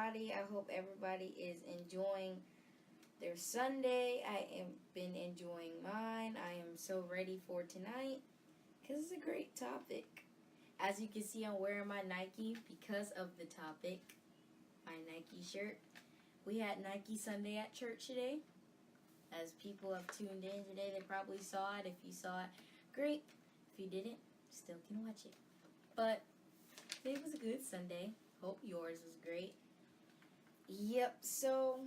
everybody. I hope everybody is enjoying their Sunday. I have been enjoying mine. I am so ready for tonight because it's a great topic. As you can see, I'm wearing my Nike because of the topic. My Nike shirt. We had Nike Sunday at church today. As people have tuned in today, they probably saw it. If you saw it, great. If you didn't, still can watch it. But it was a good Sunday. Hope yours was great. Yep, so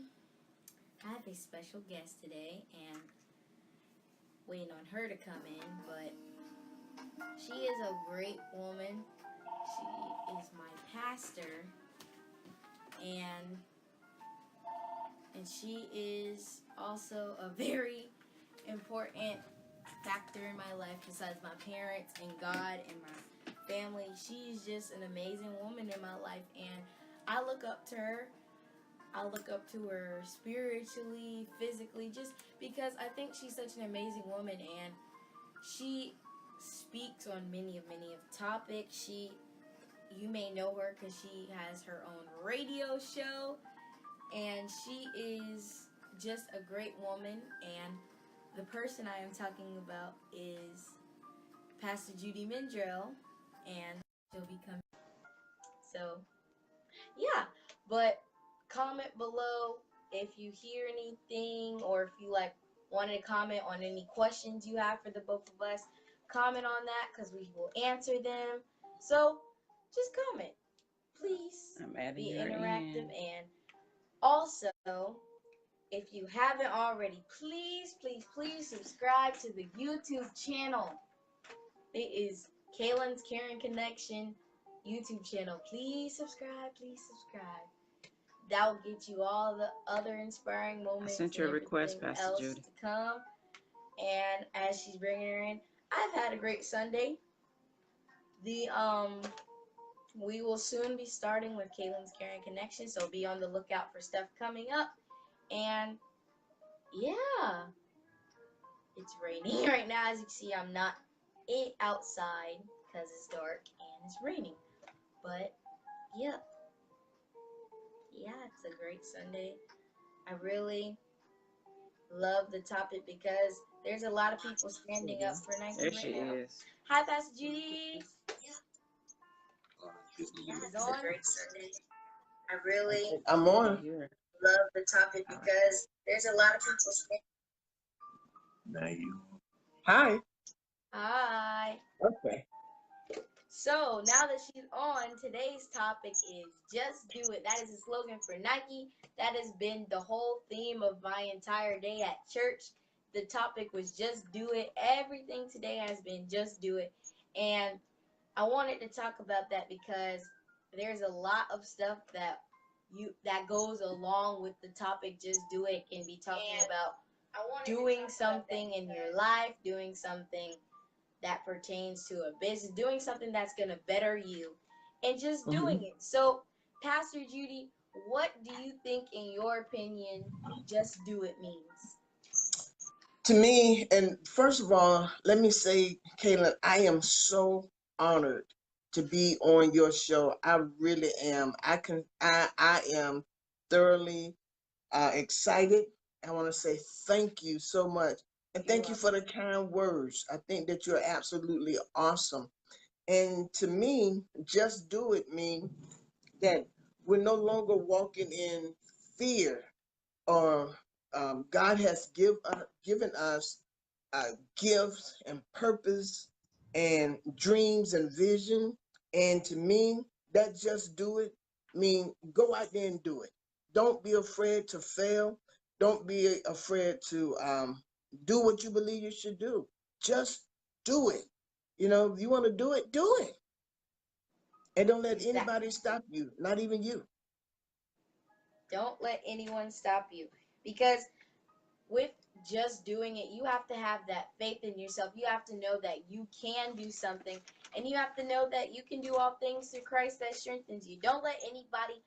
I have a special guest today and waiting on her to come in, but she is a great woman. She is my pastor, and she is also a very important factor in my life besides my parents and God and my family. She's just an amazing woman in my life, and I look up to her. I look up to her spiritually, physically, just because I think she's such an amazing woman, and she speaks on many of topics. You may know her because she has her own radio show, and she is just a great woman. And the person I am talking about is Pastor Judy Mandrell, and she'll be coming. So, yeah, but comment below if you hear anything, or if you wanted to comment on any questions you have for the both of us. Comment on that because we will answer them. So just comment, please. Be interactive. And also, if you haven't already, please subscribe to the YouTube channel. It is Kaylin's Caring Connection YouTube channel. Please subscribe. That will get you all the other inspiring moments. I sent you a request, Pastor Judy. To come. And as she's bringing her in, I've had a great Sunday. We will soon be starting with Kaylin's Caring Connection, so be on the lookout for stuff coming up. And yeah, it's raining right now. As you can see, I'm not outside because it's dark and it's raining. But yeah, it's a great Sunday. I really love the topic because there's a lot of people standing up for Nike right now. Is. Hi, Pastor Judy. It's a great Sunday. I'm on. Love the topic because there's a lot of people standing. Now you. Hi. Hi. Okay. So now that she's on, today's topic is Just Do It. That is the slogan for Nike. That has been the whole theme of my entire day at church. The topic was Just Do It. Everything today has been Just Do It. And I wanted to talk about that because there's a lot of stuff that goes along with the topic Just Do It. It can be talking about doing something in your life, doing something that pertains to a business, doing something that's going to better you, and just doing it. So, Pastor Judy, what do you think, in your opinion, Just Do It means? To me, and first of all, let me say, Kaylin, I am so honored to be on your show. I really am. I am thoroughly excited. I want to say thank you so much. And thank you for the kind words. I think that you're absolutely awesome. And to me, Just Do It means that we're no longer walking in fear, or God has given us gifts and purpose and dreams and vision. And to me, that Just Do It mean go out there and do it. Don't be afraid to fail. Don't be afraid to do what you believe you should do. Just do it. You know, if you want to do it, do it. And don't let anybody stop you, not even you. Don't let anyone stop you. Because with just doing it, you have to have that faith in yourself. You have to know that you can do something. And you have to know that you can do all things through Christ that strengthens you. Don't let anybody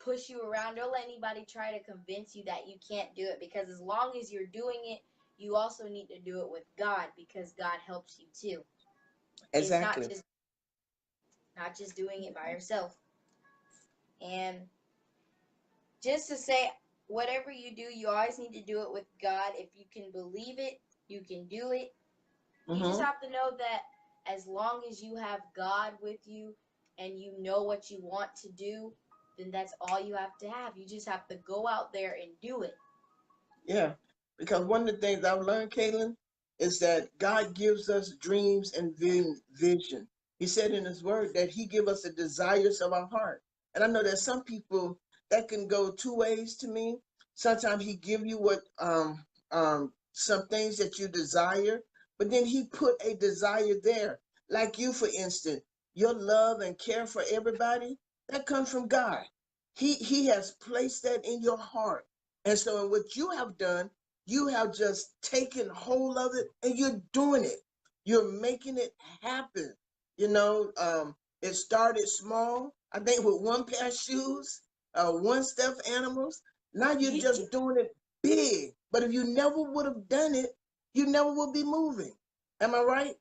push you around. Don't let anybody try to convince you that you can't do it, because as long as you're doing it, you also need to do it with God, because God helps you too. Exactly. It's not just doing it by yourself. And just to say, whatever you do, you always need to do it with God. If you can believe it, you can do it. You just Mm-hmm. have to know that as long as you have God with you and you know what you want to do, then that's all you have to have. You just have to go out there and do it. Yeah, because one of the things I've learned, Kaylin, is that God gives us dreams and vision. He said in His Word that He give us the desires of our heart. And I know that some people that can go two ways to me. Sometimes He give you what some things that you desire, but then He put a desire there, like you, for instance, your love and care for everybody that comes from God. He has placed that in your heart, and so what you have done, you have just taken hold of it and you're doing it. You're making it happen. You know, it started small, I think with one pair of shoes, one stuffed animals. Now you're just doing it big. But if you never would have done it, you never would be moving. Am I right?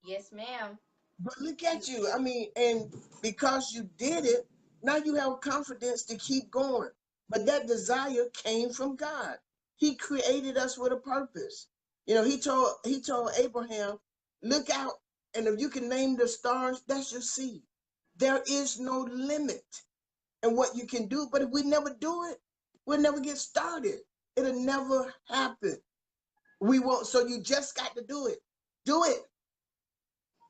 Yes, ma'am. But look You, at you. I mean, and because you did it, now you have confidence to keep going. But that desire came from God. He created us with a purpose. You know, he told Abraham, look out, and if you can name the stars, that's your seed. There is no limit in what you can do. But if we never do it, we'll never get started. It'll never happen. We won't. So you just got to do it. Do it.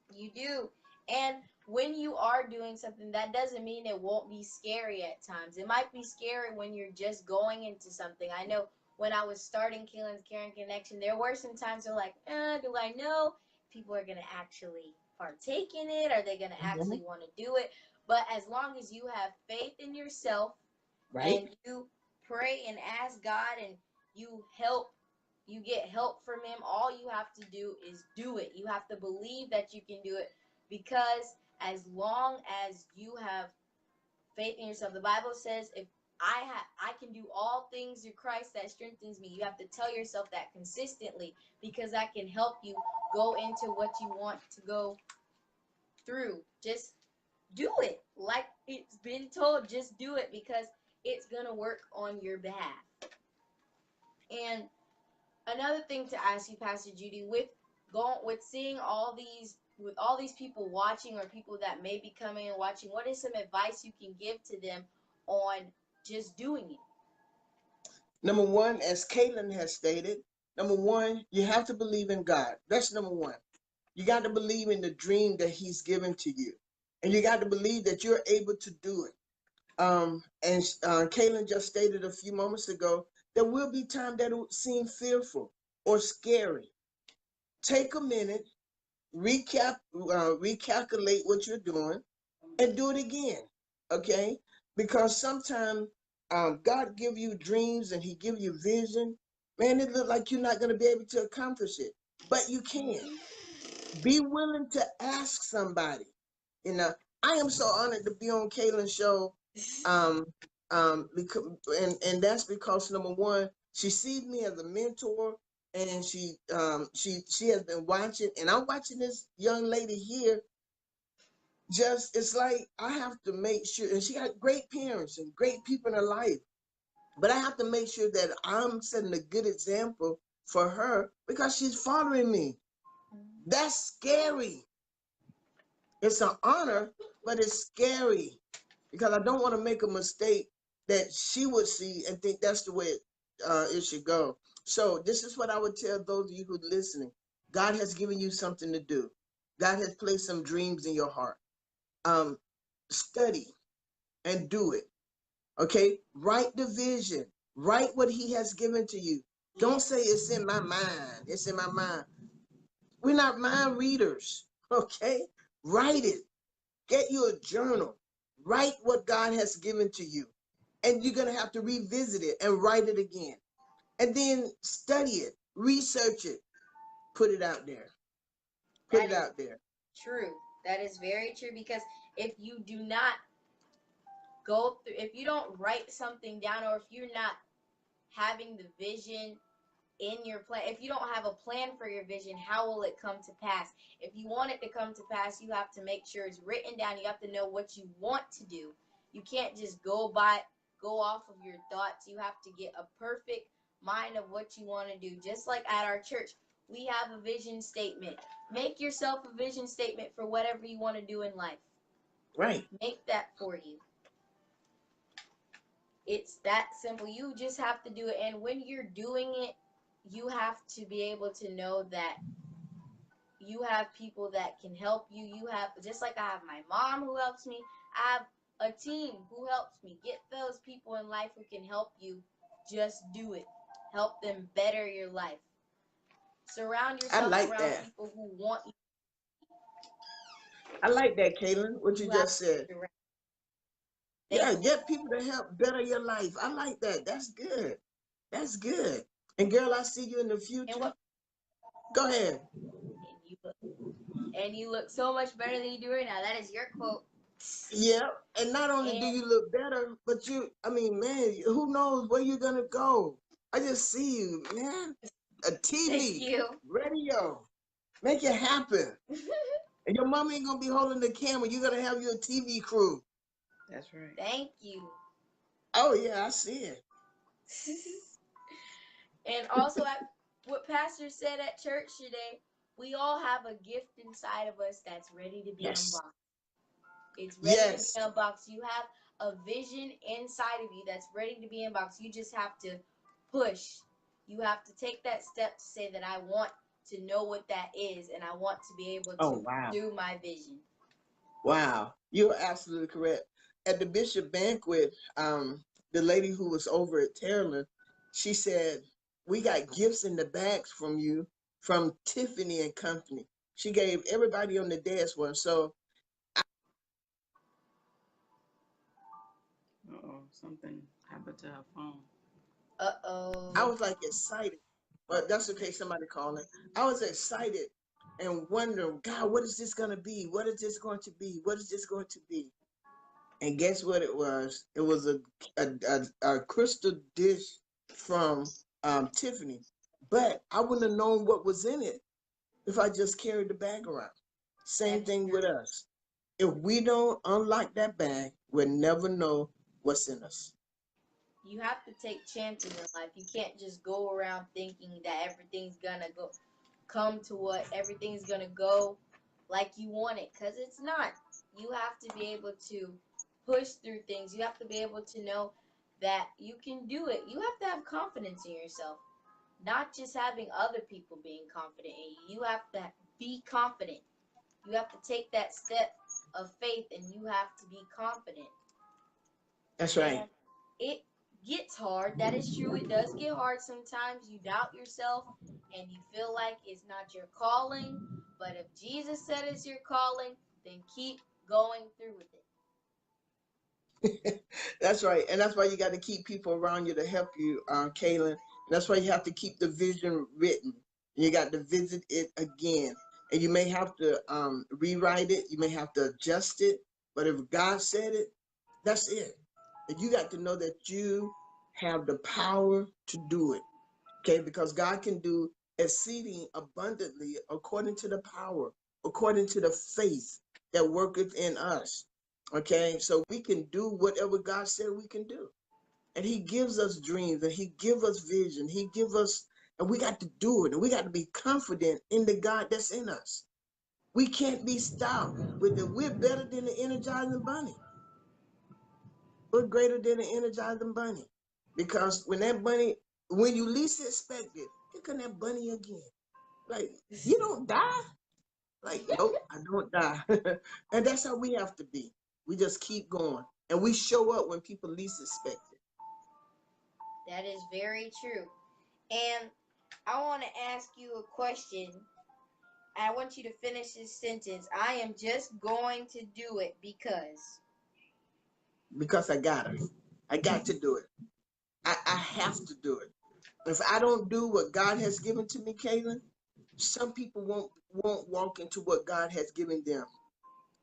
you do. And when you are doing something, that doesn't mean it won't be scary at times. It might be scary when you're just going into something. I know when I was starting Kaylin's Caring Connection, there were some times where like, do I know people are going to actually partake in it? Are they going to Mhm. actually want to do it? But as long as you have faith in yourself Right? and you pray and ask God and you help, you get help from Him, all you have to do is do it. You have to believe that you can do it, because as long as you have faith in yourself, the Bible says, if I can do all things through Christ that strengthens me. You have to tell yourself that consistently, because that can help you go into what you want to go through. Just do it. Like it's been told, just do it, because it's going to work on your behalf. And another thing to ask you, Pastor Judy, with seeing all these people watching, or people that may be coming and watching, what is some advice you can give to them on just doing it? Number one, as Kaylin has stated, number one, you have to believe in God. That's number one. You got to believe in the dream that He's given to you. And you got to believe that you're able to do it. And Kaylin just stated a few moments ago, there will be times that will seem fearful or scary. Take a minute, recalculate what you're doing, and do it again. Okay? Because sometimes God give you dreams and He give you vision. Man, it look like you're not going to be able to accomplish it, but you can. Be willing to ask somebody. You know, I am so honored to be on Kaylin's show. Um, because, and that's because number one, she sees me as a mentor, and she has been watching, and I'm watching this young lady here. Just it's like I have to make sure, and she got great parents and great people in her life, but I have to make sure that I'm setting a good example for her because she's following me. That's scary. It's an honor, but it's scary because I don't want to make a mistake that she would see and think that's the way it should go. So this is what I would tell those of you who are listening. God has given you something to do. God has placed some dreams in your heart. Um, Study and do it. Okay? Write the vision. Write what He has given to you. Don't say it's in my mind. It's in my mind. We're not mind readers. Okay? Write it. Get you a journal. Write what God has given to you. And you're going to have to revisit it and write it again. And then study it, research it, put it out there. Put That it is out there. true. That is very true, because if you do not go through, if you don't write something down, or if you're not having the vision in your plan, if you don't have a plan for your vision, how will it come to pass? If you want it to come to pass, you have to make sure it's written down. You have to know what you want to do. You can't just go off of your thoughts. You have to get a perfect mind of what you want to do. Just like at our church, we have a vision statement. Make yourself a vision statement for whatever you want to do in life. Right. Make that for you. It's that simple. You just have to do it. And when you're doing it, you have to be able to know that you have people that can help you. You have, just like I have my mom who helps me, I have a team who helps me. Get those people in life who can help you. Just do it. Help them better your life. Surround I yourself like around that. people who want you. I like that, Kaylin, what you You have just said. to. Thank Yeah, you. get people to help better your life. I like that. That's good. That's good. And girl, I see you in the And future. what? Go ahead. And you look so much better than you do right now. That is your quote. Yeah. And not only do And you look better, but I mean, man, who knows where you're gonna go? I just see you, man. A thank TV, you. radio, make it happen. And your mom ain't gonna be holding the camera. You're gonna have your TV crew. That's right. Thank you. Oh yeah, I see it. And also, what Pastor said at church today, we all have a gift inside of us that's ready to be Yes. unboxed. It's ready to be Yes. unboxed. You have a vision inside of you that's ready to be unboxed. You just have to push. You have to take that step to say that I want to know what that is, and I want to be able Oh to wow. do my vision. Wow. You're absolutely correct. At the bishop banquet, the lady who was over at Terrelin, she said, "We got gifts in the bags from you from Tiffany and Company." She gave everybody on the dance one. So Uh-oh, something happened to her phone. I Uh-oh. was like excited, but that's okay. Somebody calling. I was excited and wondering, God, what is this going to be? What is this going to be? What is this going to be? And guess what it was? It was a crystal dish from Tiffany. But I wouldn't have known what was in it if I just carried the bag around. Same That's thing with true. us. If we don't unlock that bag, we'll never know what's in us. You have to take chances in life. You can't just go around thinking that everything's gonna come to what everything's gonna go like you want it, because it's not. You have to be able to push through things. You have to be able to know that you can do it. You have to have confidence in yourself, not just having other people being confident in you. You have to be confident. You have to take that step of faith, and you have to be confident. That's right. And it gets hard. That is true. It does get hard sometimes. You doubt yourself and you feel like it's not your calling. But if Jesus said it's your calling, then keep going through with it. That's right. And that's why you got to keep people around you to help you, Kaylin. That's why you have to keep the vision written. You got to visit it again. And you may have to rewrite it. You may have to adjust it. But if God said it, that's it. And you got to know that you have the power to do it. Okay, because God can do exceeding abundantly according to the power, according to the faith that worketh in us. Okay, so we can do whatever God said we can do. And he gives us dreams and he gives us vision. He gives us, and we got to do it. And we got to be confident in the God that's in us. We can't be stopped with it. We're better than the energizing bunny. We're greater than the energizing bunny. Because when you least expect it, here come that bunny again. Like, you don't die? Like, nope, I don't die. And that's how we have to be. We just keep going. And we show up when people least expect it. That is very true. And I want to ask you a question. I want you to finish this sentence. I am just going to do it because. Because I got it. I got to do it. I have to do it. If I don't do what God has given to me, Kaylin, some people won't walk into what God has given them.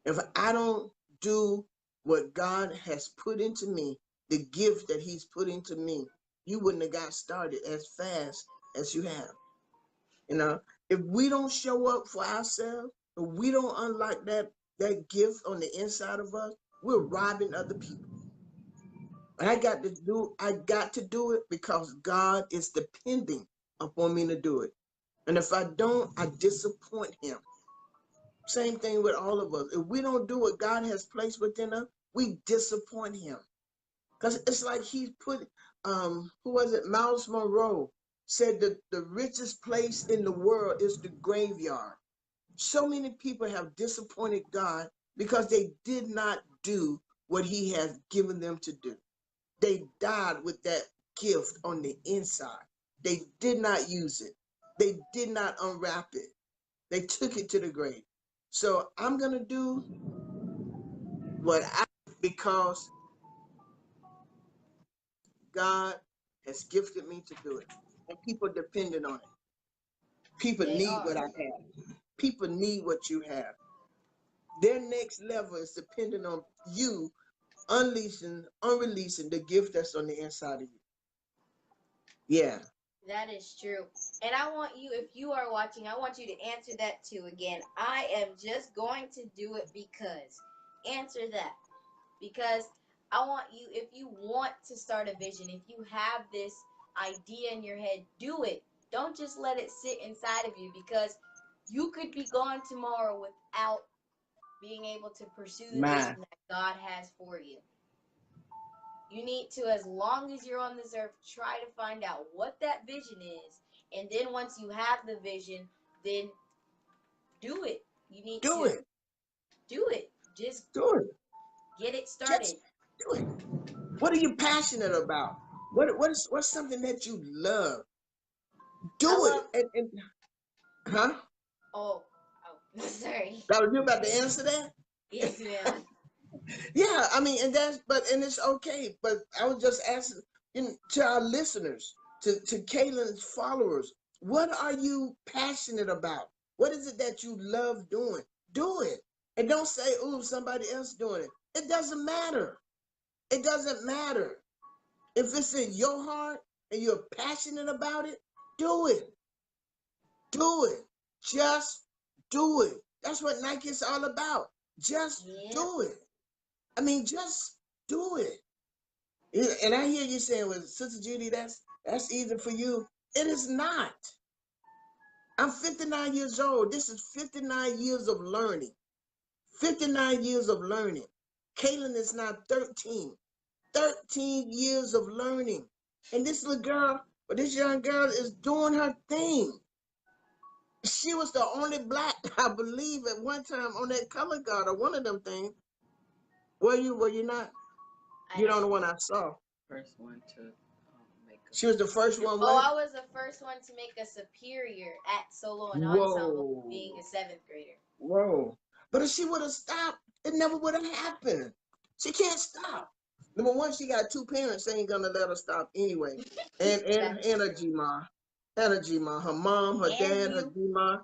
If I don't do what God has put into me, the gift that he's put into me, you wouldn't have got started as fast as you have. You know, if we don't show up for ourselves, if we don't unlock that gift on the inside of us, we're robbing other people. But I got to do it because God is depending upon me to do it. And if I don't, I disappoint him. Same thing with all of us. If we don't do what God has placed within us, we disappoint him. Because it's like he put, who was it? Miles Monroe said that the richest place in the world is the graveyard. So many people have disappointed God because they did not do what he has given them to do. They died with that gift on the inside. They did not use it. They did not unwrap it. They took it to the grave. So I'm going to do what I, because God has gifted me to do it. And people depending on it. People They need are. what I have. People need what you have. Their next level is dependent on you unreleasing the gift that's on the inside of you. Yeah. That is true. And I want you, if you are watching, I want you to answer that too again. I am just going to do it because. Answer that. Because I want you, if you want to start a vision, if you have this idea in your head, do it. Don't just let it sit inside of you, because you could be gone tomorrow without being able to pursue the My. vision that God has for you. You need to, as long as you're on this earth, try to find out what that vision is. And then once you have the vision, then do it. You need Do to it. do it. Just Do it. get it started. Just do it. What are you passionate about? What's something that you love? I Do it. love, And huh? oh, sorry. Now you about to answer that? Yes, ma'am. Yeah, I mean, and it's okay. But I was just asking to our listeners, to Kaylin's followers, what are you passionate about? What is it that you love doing? Do it. And don't say, oh, somebody else doing it. It doesn't matter. It doesn't matter. If it's in your heart and you're passionate about it, do it. Do it. Just do it. That's what Nike is all about. Just Yep. do it. I mean, just do it. And I hear you saying, well, Sister Judy, that's easy for you. It is not. I'm 59 years old. This is 59 years of learning. 59 years of learning. Kaylin is now 13. 13 years of learning. And this little girl, or this young girl, is doing her thing. She was the only black, I believe, at one time on that color guard or one of them things. Were you not? I You're the only don't. one I saw. First one to make She was the first one, Oh, what? I was the first one to make a superior at solo and ensemble, Whoa. being a seventh grader. Whoa. But if she would have stopped, it never would have happened. She can't stop. Number one, she got two parents that ain't gonna let her stop anyway. And a G-ma. And a G-ma. Her mom, her And dad, her you. G-ma.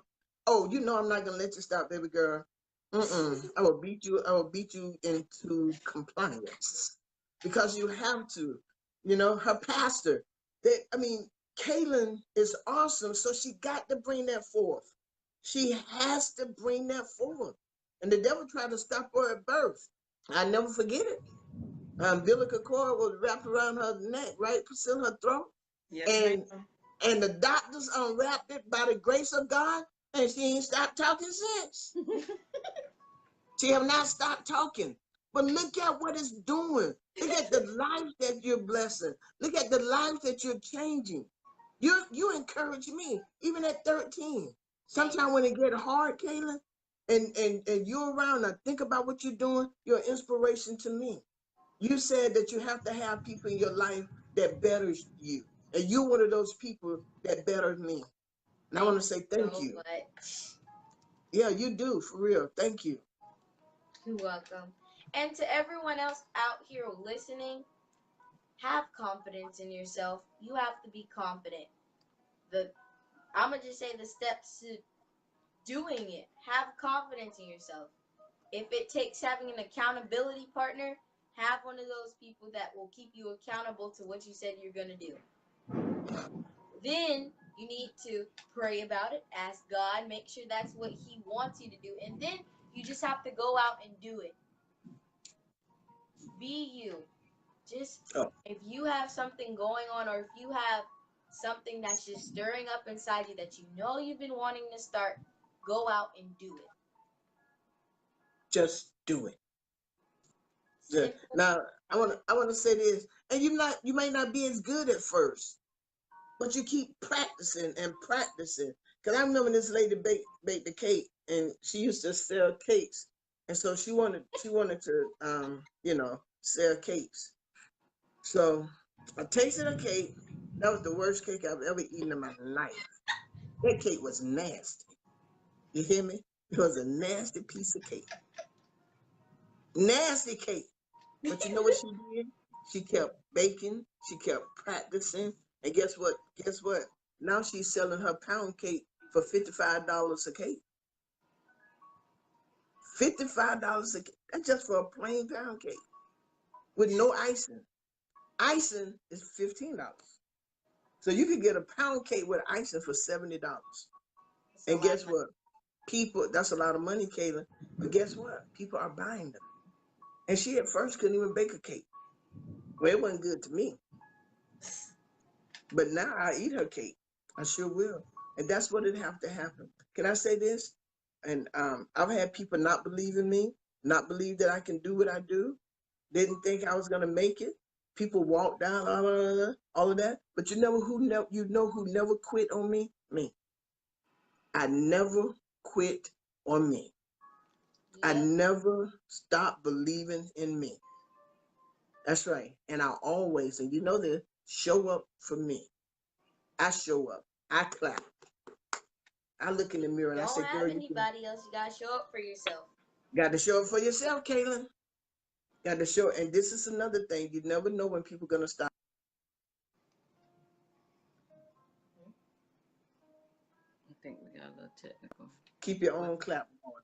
Oh, you know I'm not gonna let you stop, baby girl. I will beat you into compliance. Because you have to. You know, her pastor. Kaylin is awesome, so she got to bring that forth. She has to bring that forth. And the devil tried to stop her at birth. I never forget it. Umbilical cord was wrapped around her neck, right, Priscilla, her throat. Yes, And ma'am. and the doctors unwrapped it by the grace of God, and she ain't stopped talking since. She have not stopped talking. But look at what it's doing. Look at the life that you're blessing. Look at the life that you're changing. You encourage me, even at 13. Sometimes when it get hard, Kaylin, and you're around, I think about what you're doing, you're an inspiration to me. You said that you have to have people in your life that betters you. And you're one of those people that betters me. And I want to say thank So you. much. Yeah, you do, for real. Thank you. You're welcome. And to everyone else out here listening, have confidence in yourself. You have to be confident. I'm gonna just say the steps to doing it. Have confidence in yourself. If it takes having an accountability partner, have one of those people that will keep you accountable to what you said you're gonna do. Then you need to pray about it, ask God, make sure that's what He wants you to do, and then you just have to go out and do it. Be you. Just Oh, if you have something going on, or if you have something that's just stirring up inside you that you know you've been wanting to start, go out and do it. just do it. Simple. Now, I want to say this, and you may not be as good at first, but you keep practicing and practicing. Because I remember this lady baked the cake, and she used to sell cakes, and so she wanted to sell cakes. So I tasted a cake. That was the worst cake I've ever eaten in my life. That cake was nasty. You hear me? It was a nasty piece of cake. Nasty cake. But you know what she did? She kept baking. She kept practicing. And guess what? Guess what? Now she's selling her pound cake for $55 a cake. $55 a cake. That's just for a plain pound cake with no icing. Icing is $15. So you could get a pound cake with icing for $70. It's a And lot of guess money. what? People, that's a lot of money, Kaylin. But guess what? People are buying them. And she at first couldn't even bake a cake. Well, it wasn't good to me. But now I eat her cake. I sure will. And that's what it have to happen. Can I say this? And I've had people not believe in me, not believe that I can do what I do, didn't think I was gonna make it. People walk down, all of that. But you know who never quit on me? Me. I never quit on me. I Yep. never stopped believing in me. That's right. And I always, and you know this, show up for me. I show up. I clap. I look in the mirror and I Don't say, girl, have you can, anybody else. You gotta show up for yourself. got to show up for yourself, Kaylin. Got to show. And this is another thing. You never know when people going to stop. I think we got a little technical. Keep your But own clap going.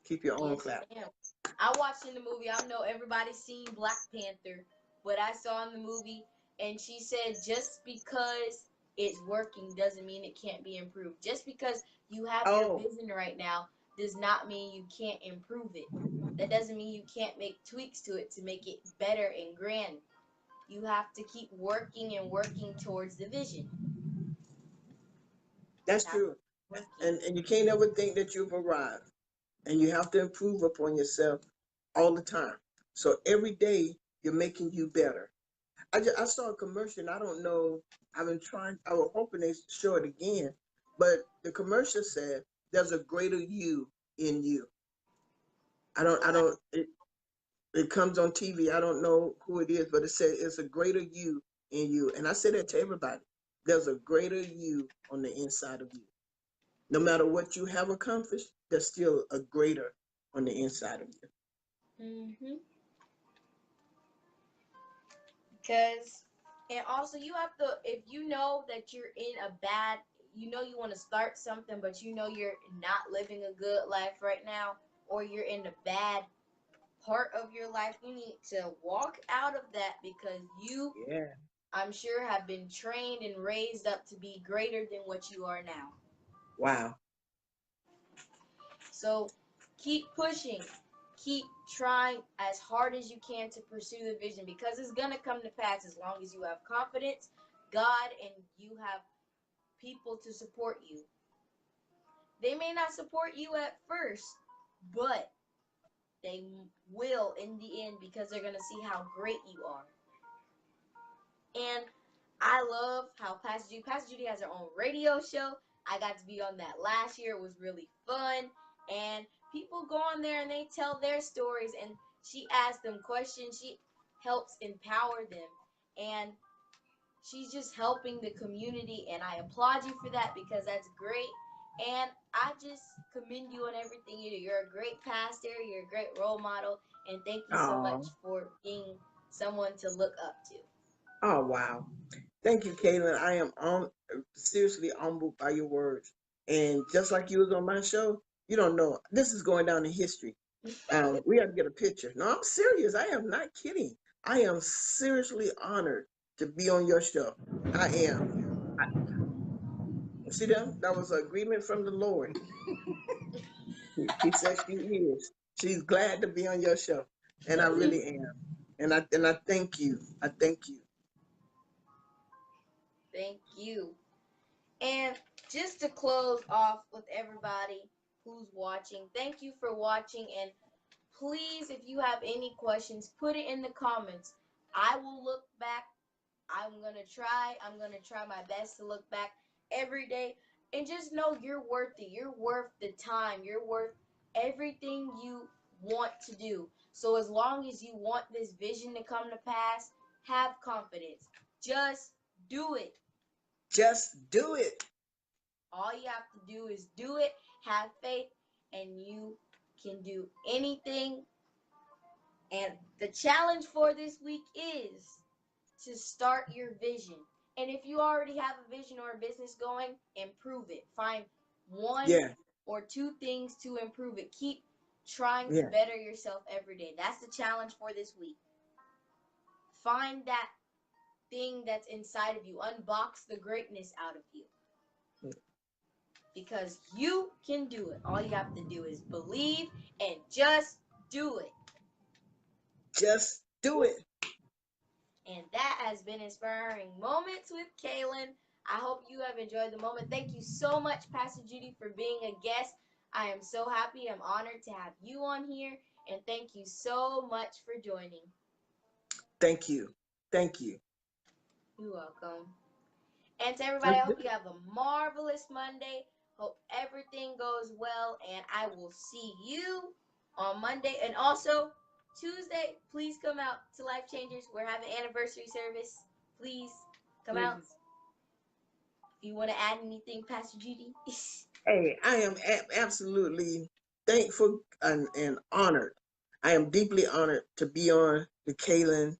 Keep your own Yes, clap. ma'am. I watched in the movie. I know everybody's seen Black Panther, but I saw in the movie, and she said just because it's working doesn't mean it can't be improved. Just because you have your Oh, vision right now does not mean you can't improve it. That doesn't mean you can't make tweaks to it to make it better and grand. You have to keep working and working towards the vision. that's Have to true. keep working. And you can't ever think that you've arrived. And you have to improve upon yourself all the time. So every day you're making you better. I saw a commercial, and I don't know. I was hoping they show it again, but the commercial said there's a greater you in you. I Wow. don't, it comes on TV. I don't know who it is, but it said it's a greater you in you. And I say that to everybody. There's a greater you on the inside of you. No matter what you have accomplished, there's still a greater on the inside of you. Mhm. Because, and also you have to, if you know that you're in a bad, you know you want to start something, but you know you're not living a good life right now, or you're in a bad part of your life, you need to walk out of that because you, Yeah. I'm sure, have been trained and raised up to be greater than what you are now. Wow. So keep pushing, keep trying as hard as you can to pursue the vision because it's going to come to pass as long as you have confidence, God, and you have people to support you. They may not support you at first, but they will in the end because they're going to see how great you are. And I love how Pastor Judy has her own radio show. I got to be on that last year. It was really fun. And people go on there and they tell their stories and she asks them questions. She helps empower them. And she's just helping the community and I applaud you for that because that's great. And I just commend you on everything you do. You're a great pastor, you're a great role model, and thank you so much Oh, for being someone to look up to. oh, wow. Thank you, Kaylin. I am seriously humbled by your words. And just like you was on my show, you don't know. This is going down in history. We have to get a picture. No, I'm serious. I am not kidding. I am seriously honored to be on your show. I am. I, see them? That was an agreement from the Lord. He said she is. She's glad to be on your show. And I really am. And I thank you. I thank you. Thank you. And just to close off with everybody who's watching, thank you for watching. And please, if you have any questions, put it in the comments. I will look back. I'm going to try. I'm going to try my best to look back every day. And just know you're worth it. You're worth the time. You're worth everything you want to do. So as long as you want this vision to come to pass, have confidence. Just do it. Just do it. All you have to do is do it, have faith, and you can do anything. And the challenge for this week is to start your vision. And if you already have a vision or a business going, improve it. Find one Yeah. or two things to improve it. Keep trying to Yeah. better yourself every day. That's the challenge for this week. Find that thing that's inside of you. Unbox the greatness out of you. Because you can do it. All you have to do is believe and just do it. Just do it. And that has been Inspiring Moments with Kaylin. I hope you have enjoyed the moment. Thank you so much, Pastor Judy, for being a guest. I am so happy. I'm honored to have you on here. And thank you so much for joining. Thank you. Thank you. You're welcome. And to everybody, I hope you have a marvelous Monday. Hope everything goes well. And I will see you on Monday. And also, Tuesday, please come out to Life Changers. We're having anniversary service. Please come out. If you want to add anything, Pastor Judy. Hey, I am absolutely thankful and honored. I am deeply honored to be on the Kaylin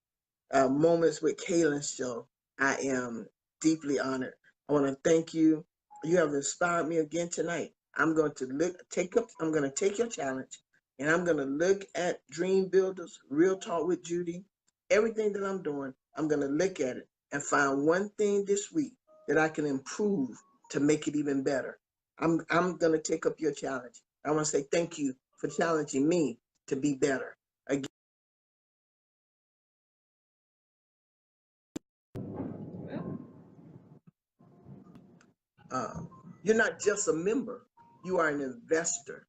Moments with Kaylin show. I am deeply honored. I want to thank you. You have inspired me again tonight. I'm going to I'm going to take your challenge, and I'm going to look at Dream Builders, Real Talk with Judy, everything that I'm doing. I'm going to look at it and find one thing this week that I can improve to make it even better. I'm going to take up your challenge. I want to say thank you for challenging me to be better. Again, you're not just a member, you are an investor,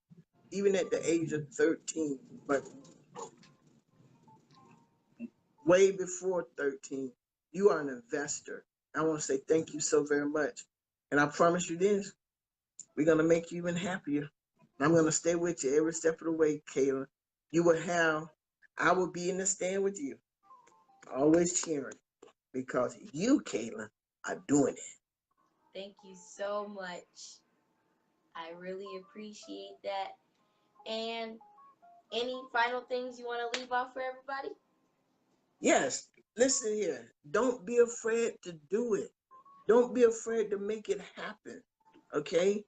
even at the age of 13, but way before 13, you are an investor. I want to say thank you so very much. And I promise you this, we're going to make you even happier. I'm going to stay with you every step of the way, Kaylin. I will be in the stand with you, always cheering, because you, Kaylin, are doing it. Thank you so much. I really appreciate that. And any final things you want to leave off for everybody? Yes, listen here. Don't be afraid to do it. Don't be afraid to make it happen. Okay?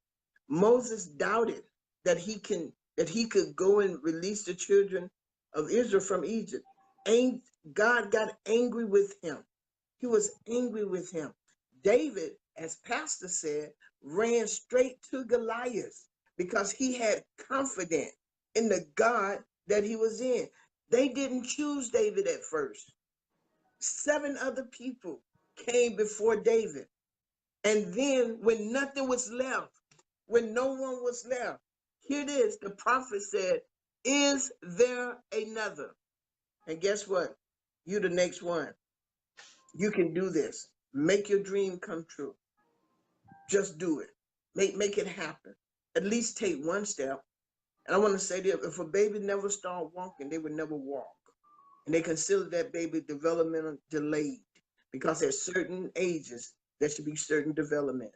Moses doubted that he could go and release the children of Israel from Egypt. And God got angry with him. He was angry with him. David, as Pastor said, ran straight to Goliath because he had confidence in the God that he was in. They didn't choose David at first. 7 other people came before David. And then when nothing was left, when no one was left, here it is. The prophet said, is there another? And guess what? You the next one. You can do this. Make your dream come true. Just do it. Make it happen. At least take one step. And I want to say that if a baby never start walking, they would never walk. And they consider that baby developmental delayed because at certain ages, there should be certain development.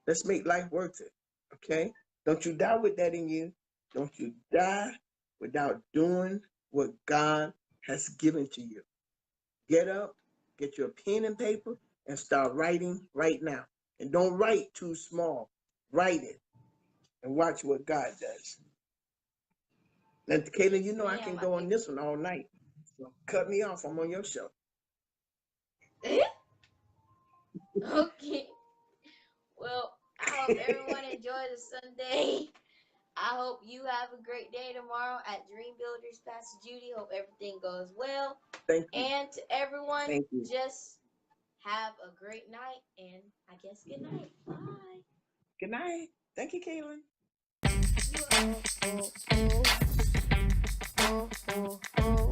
Let's make life worth it. Okay? Don't you die with that in you. Don't you die without doing what God has given to you. Get up, get your pen and paper, and start writing right now. And don't write too small. Write it and watch what God does. And Kaylin, you know I can go on this one all night. So cut me off. I'm on your show. Okay. Well, I hope everyone enjoys the Sunday. I hope you have a great day tomorrow at Dream Builders, Pastor Judy. Hope everything goes well. Thank you. And to everyone, Thank you. just have a great night, and I guess good night. Bye. Good night. Thank you, Kaylin. You are-